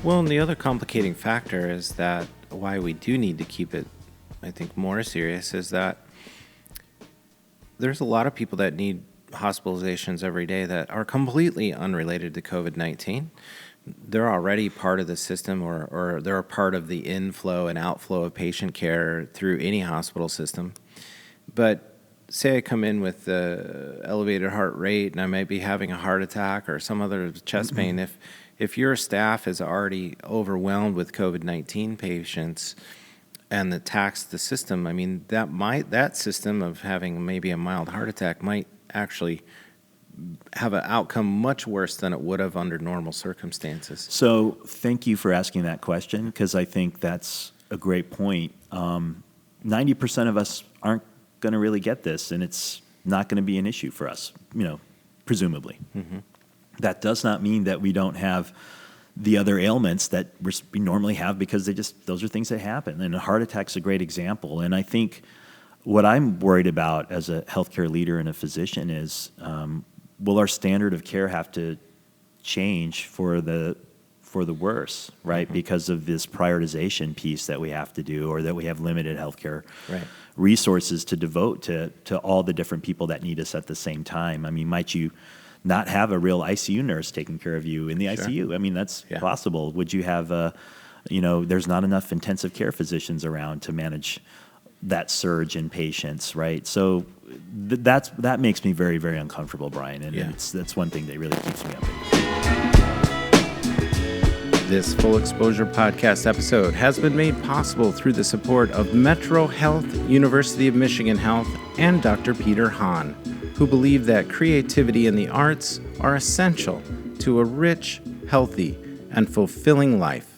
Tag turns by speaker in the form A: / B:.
A: Well, and the other complicating factor is that why we do need to keep it, I think, more serious is that there's a lot of people that need hospitalizations every day that are completely unrelated to COVID-19. They're already part of the system or they're a part of the inflow and outflow of patient care through any hospital system. But say I come in with elevated heart rate and I might be having a heart attack or some other chest pain. If your staff is already overwhelmed with COVID-19 patients and that tax the system, I mean, that system of having maybe a mild heart attack might actually have an outcome much worse than it would have under normal circumstances.
B: So thank you for asking that question, because I think that's a great point. 90% of us aren't going to really get this, and it's not going to be an issue for us, presumably. Mm-hmm. That does not mean that we don't have the other ailments that we normally have, because those are things that happen. And a heart attack's a great example. And I think what I'm worried about as a healthcare leader and a physician is, will our standard of care have to change for the worse, right? Mm-hmm. Because of this prioritization piece that we have to do, or that we have limited healthcare resources to devote to all the different people that need us at the same time. I mean, might you not have a real ICU nurse taking care of you in the ICU? I mean, that's possible. Would you have there's not enough intensive care physicians around to manage that surge in patients, right? So that makes me very, very uncomfortable, Brian, and that's one thing that really keeps me up.
A: This Full Exposure Podcast episode has been made possible through the support of Metro Health, University of Michigan Health, and Dr. Peter Hahn, who believe that creativity and the arts are essential to a rich, healthy, and fulfilling life.